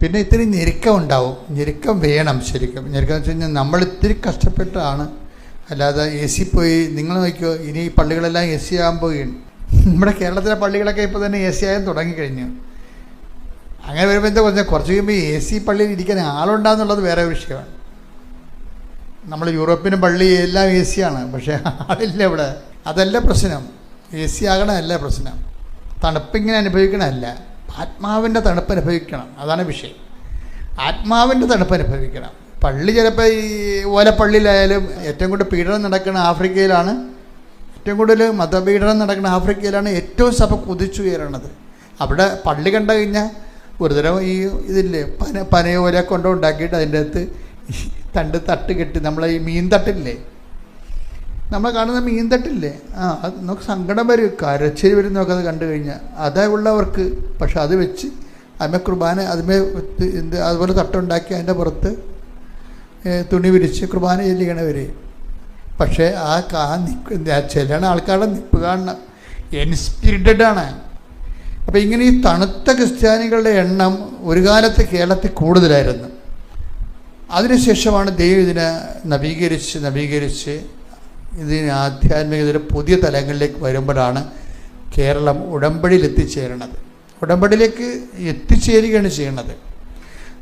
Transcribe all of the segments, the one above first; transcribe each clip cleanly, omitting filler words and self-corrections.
പിന്നെ ഇത്തിരി ഞെരുക്കം ഉണ്ടാവും. ഞെരുക്കം വേണം ശരിക്കും. ഞെരുക്കം വെച്ച് കഴിഞ്ഞാൽ നമ്മൾ ഇത്തിരി കഷ്ടപ്പെട്ടാണ്. അല്ലാതെ എ സി പോയി നിങ്ങൾ നോക്കിയോ, ഇനി ഈ പള്ളികളെല്ലാം എ സി ആകാൻ പോവുകയാണ്. നമ്മുടെ കേരളത്തിലെ പള്ളികളൊക്കെ ഇപ്പോൾ തന്നെ എ സി ആകാൻ തുടങ്ങിക്കഴിഞ്ഞു. അങ്ങനെ വരുമ്പോൾ എന്താ പറഞ്ഞാൽ കുറച്ച് കഴിയുമ്പോൾ എ സി പള്ളിയിൽ ഇരിക്കാൻ ആളുണ്ടാകുന്നുള്ളത് വേറെ വിഷയമാണ്. നമ്മൾ യൂറോപ്പിനും പള്ളി എല്ലാം എ സിയാണ്, പക്ഷേ ആളില്ല ഇവിടെ. അതല്ല പ്രശ്നം. എ സി ആകണമല്ല പ്രശ്നം. തണുപ്പിങ്ങനെ അനുഭവിക്കണമല്ല, ആത്മാവിൻ്റെ തണുപ്പ് അനുഭവിക്കണം. അതാണ് വിഷയം. ആത്മാവിൻ്റെ തണുപ്പ് അനുഭവിക്കണം. പള്ളി ചിലപ്പോൾ ഈ ഓലപ്പള്ളിയിലായാലും ഏറ്റവും കൂടുതൽ പീഡനം നടക്കുന്ന ആഫ്രിക്കയിലാണ്. ഏറ്റവും കൂടുതൽ മതപീഡനം നടക്കുന്ന ആഫ്രിക്കയിലാണ് ഏറ്റവും സഭ കുതിച്ചുയരണത്. അവിടെ പള്ളി കണ്ടു കഴിഞ്ഞാൽ ഒരുതരം ഈ ഇതില്ലേ പനയോല കൊണ്ടുണ്ടാക്കിയിട്ട് അതിൻ്റെ അകത്ത് തട്ട് കെട്ടി, നമ്മളെ ഈ മീൻ തട്ടില്ലേ, നമ്മൾ കാണുന്ന മീൻ തട്ടില്ലേ, അത് നമുക്ക് സങ്കടം വരും, കരച്ചിൽ വരും നമുക്കത് കണ്ടു കഴിഞ്ഞാൽ. അതേ ഉള്ളവർക്ക്. പക്ഷെ അത് വെച്ച് അതിമേ കുർബാന അതിമേ അതുപോലെ തട്ടുണ്ടാക്കി അതിൻ്റെ പുറത്ത് തുണി വിരിച്ച് കുർബാന ചെല്ലിക്കണവർ. പക്ഷേ ചെല്ലണ ആൾക്കാരുടെ നിപ്പ് കാണണം, ഇൻസ്പിരിറ്റഡാണ്. അപ്പോൾ ഇങ്ങനെ ഈ തണുത്ത ക്രിസ്ത്യാനികളുടെ എണ്ണം ഒരു കാലത്ത് കേരളത്തിൽ കൂടുതലായിരുന്നു. അതിനുശേഷമാണ് ദൈവം ഇതിനെ നവീകരിച്ച് ഇതിന് ആധ്യാത്മികതയുടെ പുതിയ തലങ്ങളിലേക്ക് വരുമ്പോഴാണ് കേരളം ഉടമ്പടിയിൽ എത്തിച്ചേരണത്. ഉടമ്പടിയിലേക്ക് എത്തിച്ചേരുകയാണ് ചെയ്യണത്.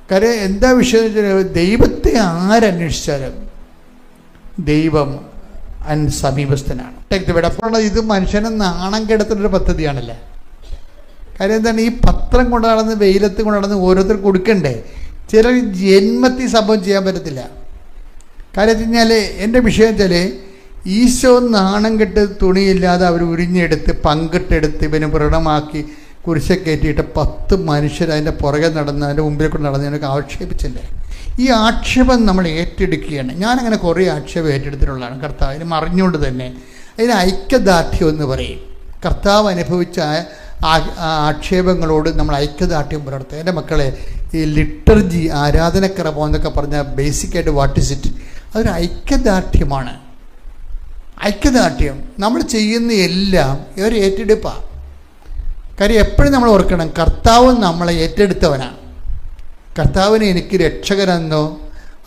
കാര്യം എന്താ വിഷയം എന്ന് വെച്ചാൽ, ദൈവത്തെ ആരന്വേഷിച്ചാലും ദൈവം സമീപസ്ഥനാണ്. അപ്പോൾ ഇത് മനുഷ്യനെ നാണം കെടുത്തുന്നൊരു പദ്ധതിയാണല്ലേ. കാര്യം എന്താണ്, ഈ പത്രം കൊണ്ട് നടന്ന് വെയിലത്ത് കൊണ്ട് നടന്ന് ഓരോരുത്തർ കൊടുക്കണ്ടേ. ചിലർ ജന്മത്തിൽ സംഭവം ചെയ്യാൻ പറ്റത്തില്ല. കാര്യം വെച്ച് കഴിഞ്ഞാൽ എൻ്റെ വിഷയം വെച്ചാൽ, ഈശോ നാണം കെട്ട് തുണിയില്ലാതെ അവർ ഉരിഞ്ഞെടുത്ത് പങ്കിട്ടെടുത്ത് ഇവന് വ്രണമാക്കി കുരിശെ കയറ്റിയിട്ട് 10 മനുഷ്യർ അതിൻ്റെ പുറകെ നടന്ന് അതിൻ്റെ മുമ്പിൽ കൂടെ നടന്നതിനൊക്കെ ആക്ഷേപിച്ചില്ലേ. ഈ ആക്ഷേപം നമ്മൾ ഏറ്റെടുക്കുകയാണ്. ഞാനങ്ങനെ കുറേ ആക്ഷേപം ഏറ്റെടുത്തിട്ടുള്ളതാണ് കർത്താവിന് അറിഞ്ഞുകൊണ്ട് തന്നെ. അതിന് ഐക്യദാർഢ്യം എന്ന് പറയും. കർത്താവ് അനുഭവിച്ച ആക്ഷേപങ്ങളോട് നമ്മൾ ഐക്യദാർഢ്യം പുലർത്തുക. എൻ്റെ മക്കളെ, ഈ ലിറ്റർജി ആരാധനക്രമം എന്നൊക്കെ പറഞ്ഞാൽ ബേസിക്കായിട്ട് വാട്ട് ഇസ് ഇറ്റ്? അതൊരു ഐക്യദാർഢ്യമാണ്. ഐക്യദാർഢ്യം നമ്മൾ ചെയ്യുന്ന എല്ലാം ഒരു ഏറ്റെടുപ്പാണ്. കാര്യം എപ്പോഴും നമ്മൾ ഓർക്കണം, കർത്താവ് നമ്മളെ ഏറ്റെടുത്തവനാണ്. കർത്താവിനെ എനിക്ക് രക്ഷകനെന്നോ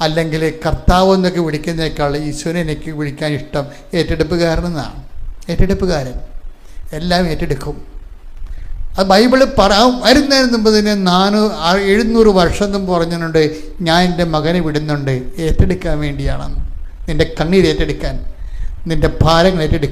അല്ലെങ്കിൽ കർത്താവ് എന്നൊക്കെ വിളിക്കുന്നതിനേക്കാൾ ഈശോനെ എനിക്ക് വിളിക്കാൻ ഇഷ്ടം ഏറ്റെടുപ്പുകാരനെന്നാണ്. ഏറ്റെടുപ്പുകാരൻ എല്ലാം ഏറ്റെടുക്കും. അത് ബൈബിള് വരുന്നതിന് മുമ്പ് തന്നെ 700 വർഷം മുമ്പ് പറഞ്ഞിട്ടുണ്ട്, ഞാൻ എൻ്റെ മകനെ വിടുന്നുണ്ട് ഏറ്റെടുക്കാൻ വേണ്ടിയാണെന്ന്. നിൻ്റെ കണ്ണീർ ഏറ്റെടുക്കാൻ, നിൻ്റെ ഭാരങ്ങൾ ഏറ്റെടുക്കാൻ.